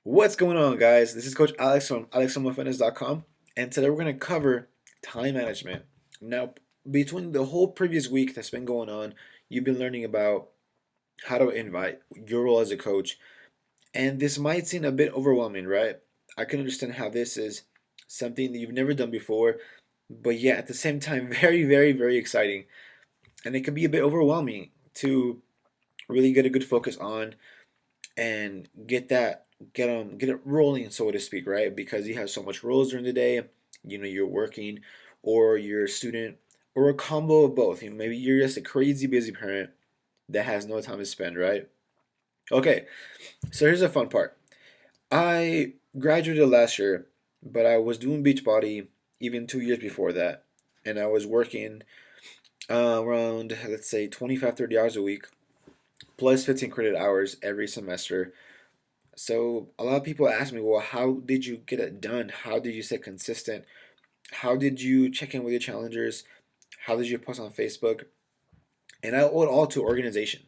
What's going on, guys? This is Coach Alex from alexfitness.com, and today we're going to cover time management. Now, between the whole previous week that's been going on, you've been learning about how to invite your role as a coach, and this might seem a bit overwhelming, right? I can understand how this is something that you've never done before, but yet at the same time, very, very, very exciting, and it can be a bit overwhelming to really get a good focus on and get it rolling, so to speak, right? Because you have so much roles during the day. You're working, or you're a student, or a combo of both. Maybe you're just a crazy busy parent that has no time to spend, right? Okay, so here's the fun part. I graduated last year, but I was doing Beachbody even 2 years before that, and I was working around, let's say, 25, 30 hours a week, plus 15 credit hours every semester. So a lot of people ask me, well, how did you get it done? How did you stay consistent? How did you check in with your challengers? How did you post on Facebook? And I owe it all to organization.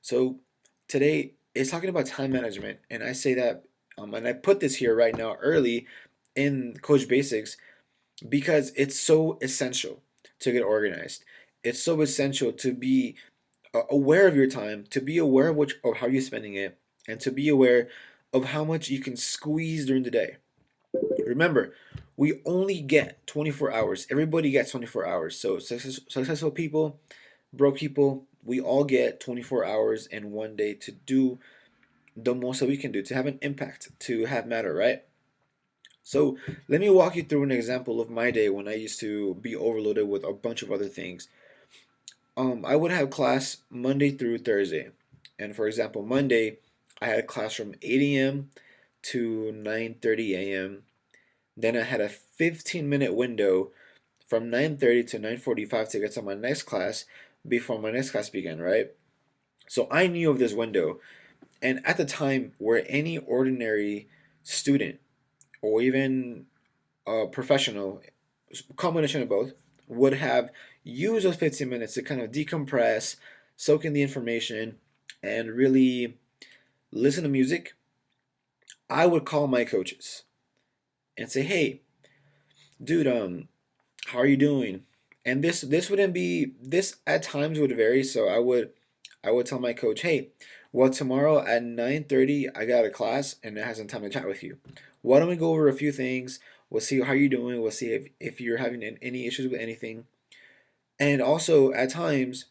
So today is talking about time management, and I say that, and I put this here right now early in Coach Basics because it's so essential to get organized. It's so essential to be aware of your time, to be aware of of how you're spending it, and to be aware of how much you can squeeze during the day. Remember, we only get 24 hours. Everybody gets 24 hours. So successful people, broke people, we all get 24 hours in one day to do the most that we can do, to have an impact, to have matter, right? So let me walk you through an example of my day when I used to be overloaded with a bunch of other things. I would have class Monday through Thursday. And for example, Monday, I had a class from 8 a.m. to 9:30 a.m. Then I had a 15-minute window from 9:30 to 9:45 to get to my next class before my next class began, right? So I knew of this window. And at the time, where any ordinary student or even a professional, combination of both, would have used those 15 minutes to kind of decompress, soak in the information, and really listen to music, I would call my coaches and say, "Hey, dude, how are you doing?" And this wouldn't be this at times would vary. So I would tell my coach, "Hey, well, tomorrow at 9:30 I got a class and it has some time to chat with you. Why don't we go over a few things? We'll see how you're doing. We'll see if you're having any issues with anything." And also at times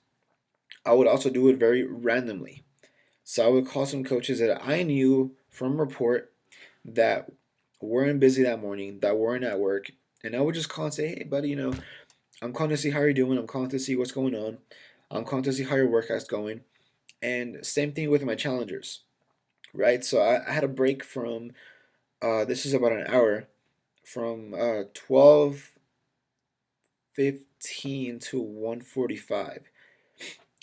I would also do it very randomly. So I would call some coaches that I knew from report that weren't busy that morning, that weren't at work, and I would just call and say, "Hey, buddy, I'm calling to see how you're doing. I'm calling to see what's going on. I'm calling to see how your workout's going." And same thing with my challengers, right? So I had a break from, this is about an hour, from 12:15 to 1:45.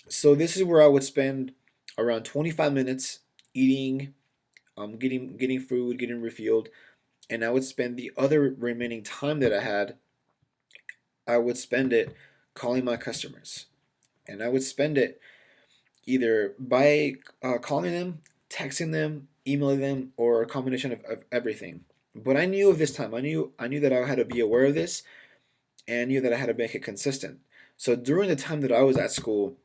So this is where I would spend around 25 minutes eating, getting food, getting refueled, and I would spend the other remaining time that I would spend it calling my customers, and I would spend it either by calling them, texting them, emailing them, or a combination of everything. But I knew of this time. I knew that I had to be aware of this, and knew that I had to make it consistent. So during the time that I was at school,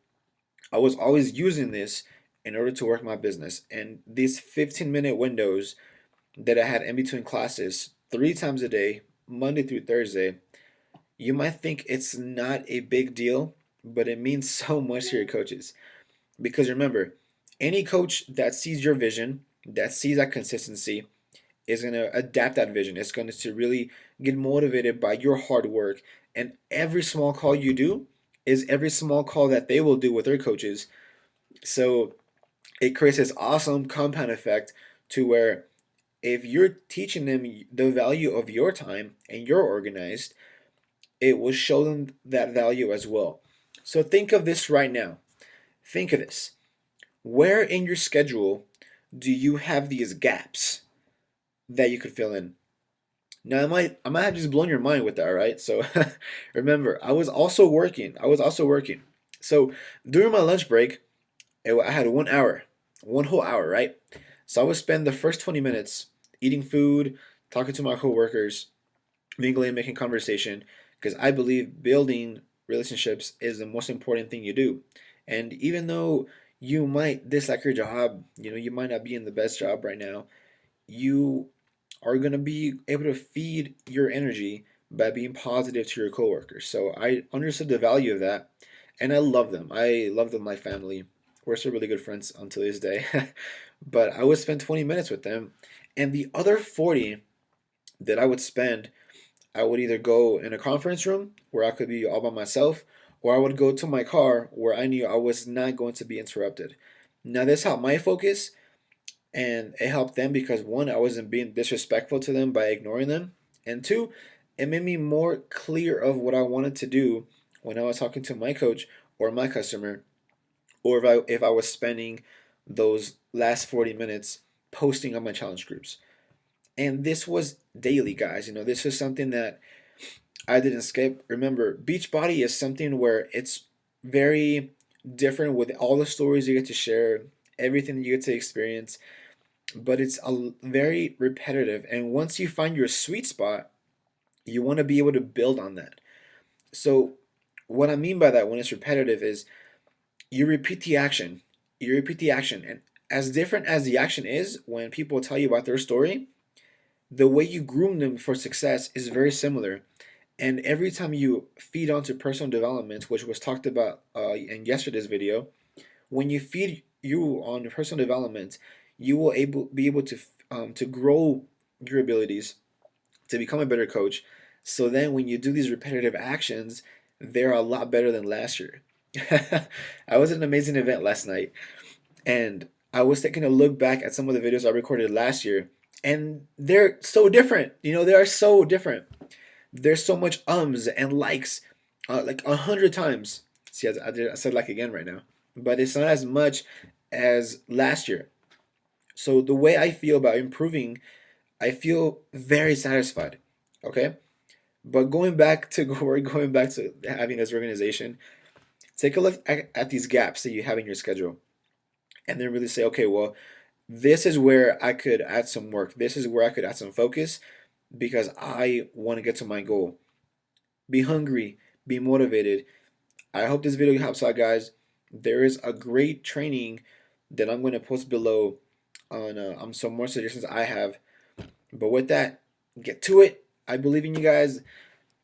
I was always using this in order to work my business. And these 15-minute windows that I had in between classes, 3 times a day, Monday through Thursday, you might think it's not a big deal, but it means so much to your coaches. Because remember, any coach that sees your vision, that sees that consistency, is going to adapt that vision. It's going to really get motivated by your hard work. And every small call you do is every small call that they will do with their coaches. So it creates this awesome compound effect to where if you're teaching them the value of your time and you're organized, it will show them that value as well. So think of this right now. Think of this. Where in your schedule do you have these gaps that you could fill in? Now I might have just blown your mind with that, right? So remember, I was also working. I was also working. So during my lunch break, I had 1 hour, one whole hour, right? So I would spend the first 20 minutes eating food, talking to my coworkers, mingling, making conversation, because I believe building relationships is the most important thing you do. And even though you might dislike your job, you might not be in the best job right now, you are going to be able to feed your energy by being positive to your coworkers. So I understood the value of that, and I love them. I love them, my family. We're still really good friends until this day. But I would spend 20 minutes with them, and the other 40 that I would spend, I would either go in a conference room where I could be all by myself, or I would go to my car where I knew I was not going to be interrupted. Now, this helped my focus, and it helped them because one, I wasn't being disrespectful to them by ignoring them, and two, it made me more clear of what I wanted to do when I was talking to my coach or my customer, or if I was spending those last 40 minutes posting on my challenge groups. And this was daily, guys. This is something that I didn't skip. Remember, Beachbody is something where it's very different with all the stories you get to share, everything you get to experience, but it's very repetitive. And once you find your sweet spot, you want to be able to build on that. So, what I mean by that when it's repetitive is you repeat the action. You repeat the action. And as different as the action is, when people tell you about their story, the way you groom them for success is very similar. And every time you feed onto personal development, which was talked about in yesterday's video, when you feed you on personal development, you will be able to grow your abilities to become a better coach. So then when you do these repetitive actions, they're a lot better than last year. I was at an amazing event last night, and I was taking a look back at some of the videos I recorded last year, and they're so different. They are so different. There's so much ums and likes, like 100 times. See, I said like again right now, but it's not as much as last year. So the way I feel about improving, I feel very satisfied. Okay, but going back to having this organization, take a look at these gaps that you have in your schedule, and then really say, okay, well, this is where I could add some work. This is where I could add some focus because I want to get to my goal. Be hungry, be motivated. I hope this video helps out, guys. There is a great training that I'm going to post below on some more suggestions I have. But with that, get to it. I believe in you guys,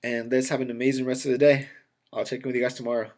and let's have an amazing rest of the day. I'll check in with you guys tomorrow.